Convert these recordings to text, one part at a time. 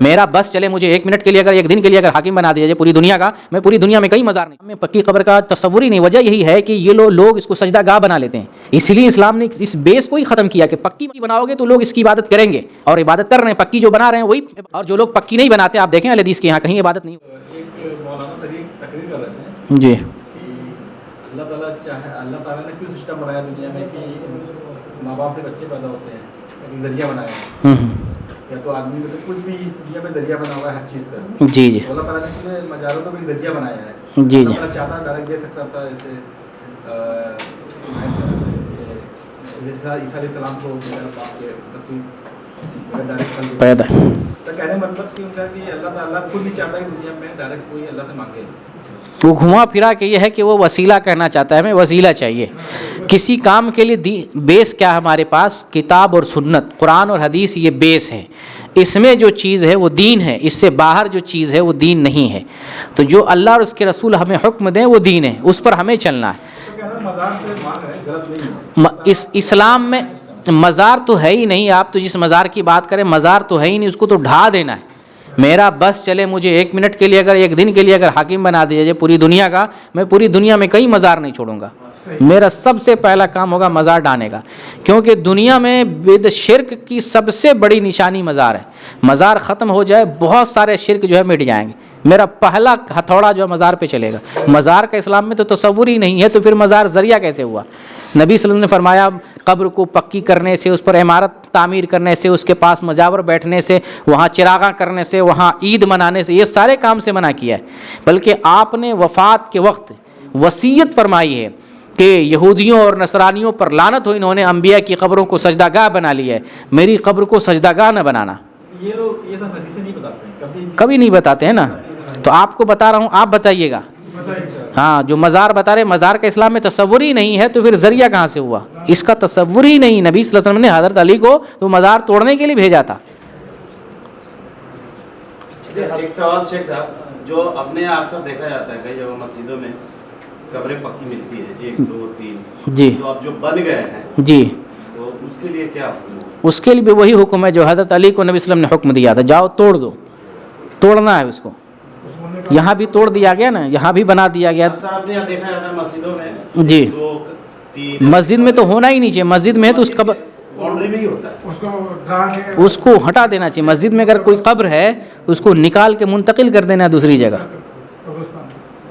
میرا بس چلے مجھے ایک منٹ کے لیے، اگر ایک دن کے لیے اگر حاکم بنا دیا جائے پوری دنیا کا، میں پوری دنیا میں کہیں مزار نہیں، میں پکی قبر کا تصور ہی نہیں۔ وجہ یہی ہے کہ یہ لوگ اس کو سجدہ گاہ بنا لیتے ہیں، اسی لیے اسلام نے اس بیس کو ہی ختم کیا کہ پکی بناؤ گے تو لوگ اس کی عبادت کریں گے، اور عبادت کر رہے ہیں، پکی جو بنا رہے ہیں وہی، اور جو لوگ پکی نہیں بناتے آپ دیکھیں اہل حدیث کے یہاں کہیں عبادت نہیں۔ جی اللہ تعالیٰ نے کیوں سسٹم بنایا دنیا میں کہ ماں باپ سے بچے پیدا ہوتے ہیں، ایک ذریعہ بنایا ہے، یا تو آدمی میں تو کچھ بھی دنیا میں ذریعہ بنا ہوا ہے ہر چیز کا۔ جی جی اللہ تعالیٰ نے مزاروں کو بھی ذریعہ بنایا ہے۔ جی اللہ جی تعالیٰ چاہتا ڈائریکٹ دے سکتا تھا، جیسے عیسیٰ علیہ السلام کو باپ کے ڈائریکٹ پیدا تو کہنے مطلب کہ ان کا کہ اللہ تعالیٰ خود بھی چاہتا ہے دنیا میں ڈائریکٹ کوئی اللہ سے مانگے۔ وہ گھما پھرا کے یہ ہے کہ وہ وسیلہ کہنا چاہتا ہے، ہمیں وسیلہ چاہیے کسی کام کے لیے۔ بیس کیا ہمارے پاس؟ کتاب اور سنت، قرآن اور حدیث، یہ بیس ہے۔ اس میں جو چیز ہے وہ دین ہے، اس سے باہر جو چیز ہے وہ دین نہیں ہے۔ تو جو اللہ اور اس کے رسول ہمیں حکم دیں وہ دین ہے، اس پر ہمیں چلنا ہے۔ اس اسلام میں مزار تو ہے ہی نہیں، آپ تو جس مزار کی بات کریں مزار تو ہے ہی نہیں، اس کو تو ڈھا دینا ہے۔ میرا بس چلے مجھے ایک منٹ کے لیے اگر ایک دن کے لیے اگر حاکم بنا دیا جائے پوری دنیا کا، میں پوری دنیا میں کہیں مزار نہیں چھوڑوں گا۔ میرا سب سے پہلا کام ہوگا مزار ڈھانے کا، کیونکہ دنیا میں شرک کی سب سے بڑی نشانی مزار ہے۔ مزار ختم ہو جائے بہت سارے شرک جو ہے مٹ جائیں گے۔ میرا پہلا ہتھوڑا جو ہے مزار پہ چلے گا۔ مزار کا اسلام میں تو تصور ہی نہیں ہے، تو پھر مزار ذریعہ کیسے ہوا؟ نبی صلی اللہ علیہ وسلم نے فرمایا قبر کو پکی کرنے سے، اس پر عمارت تعمیر کرنے سے، اس کے پاس مجاور بیٹھنے سے، وہاں چراغاں کرنے سے، وہاں عید منانے سے، یہ سارے کام سے منع کیا ہے۔ بلکہ آپ نے وفات کے وقت وصیت فرمائی ہے کہ یہودیوں اور نصرانیوں پر لعنت ہو، انہوں نے انبیاء کی قبروں کو سجدہ گاہ بنا لیا ہے، میری قبر کو سجدہ گاہ نہ بنانا۔ یہ لوگ یہ سب حدیثیں نہیں بتاتے ہیں، کبھی نہیں بتاتے ہیں نا، تو آپ کو بتا رہا ہوں، آپ بتائیے گا۔ ہاں، جو مزار بتا رہے مزار کا اسلام میں تصور ہی نہیں ہے، تو پھر ذریعہ کہاں سے ہوا؟ اس کا تصور ہی نہیں۔ نبی صلی اللہ علیہ وسلم نے حضرت علی کو تو مزار توڑنے کے لیے بھیجا تھا۔ ایک سوال شیخ صاحب، جو اپنے یہاں اکثر دیکھا جاتا ہے کئی جگہ مسجدوں میں قبریں پکی ملتی ہے، 1 2 3، جی تو اب جو بن گئے ہیں جی، تو اس کے لیے کیا حکم ہے؟ اس کے لیے بھی وہی حکم ہے جو حضرت علی کو نبی صلی اللہ علیہ وسلم نے حکم دیا تھا، جاؤ توڑ دو، توڑنا ہے اس کو۔ یہاں بھی توڑ دیا گیا نا، یہاں بھی بنا دیا گیا۔ اکثر آپ نے یہاں دیکھا جاتا ہے مسجدوں میں جی، 2 3 مسجد میں تو ہونا ہی نہیں چاہیے، مسجد میں ہے تو اس قبر باؤنڈری میں ہی ہوتا ہے، اس کو ہٹا دینا چاہیے۔ مسجد میں اگر کوئی قبر ہے اس کو نکال کے منتقل کر دینا دوسری جگہ،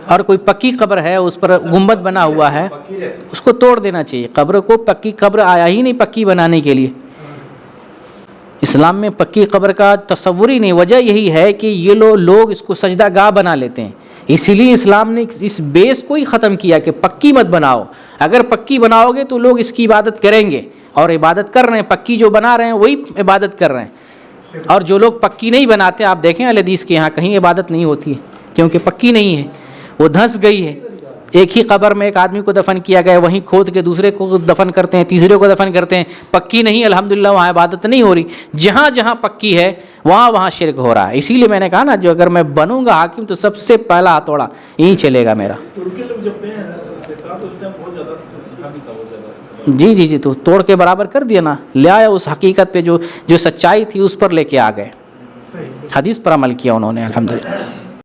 اور کوئی پکی قبر ہے اس پر گنبد بنا ہوا ہے پکی رہتی ہے۔ اس کو توڑ دینا چاہیے۔ قبر کو پکی قبر آیا ہی نہیں پکی بنانے کے لیے، اسلام میں پکی قبر کا تصور ہی نہیں۔ وجہ یہی ہے کہ یہ لوگ اس کو سجدہ گاہ بنا لیتے ہیں، اسی لیے اسلام نے اس بیس کو ہی ختم کیا کہ پکی مت بناؤ۔ اگر پکی بناؤ گے تو لوگ اس کی عبادت کریں گے، اور عبادت کر رہے ہیں، پکی جو بنا رہے ہیں وہی عبادت کر رہے ہیں۔ اور جو لوگ پکی نہیں بناتے آپ دیکھیں اہل حدیث کے یہاں کہیں عبادت نہیں ہوتی ہے، کیونکہ پکی نہیں ہے، وہ دھنس گئی ہے۔ ایک ہی قبر میں ایک آدمی کو دفن کیا گیا، وہیں کھود کے دوسرے کو دفن کرتے ہیں، تیسرے کو دفن کرتے ہیں، پکی نہیں، الحمدللہ وہاں عبادت نہیں ہو رہی۔ جہاں جہاں پکی ہے وہاں شرک ہو رہا ہے۔ اسی لیے میں نے کہا نا، جو اگر میں بنوں گا حاکم تو سب سے پہلا ہتھوڑا یہی چلے گا میرا۔ ترکی لوگ جب پہ اس ٹائم بہت زیادہ جی جی جی، تو توڑ کے برابر کر دیا نا، لے آیا اس حقیقت پہ جو سچائی تھی اس پر لے کے آ گئے، حدیث پر عمل کیا انہوں نے الحمدللہ۔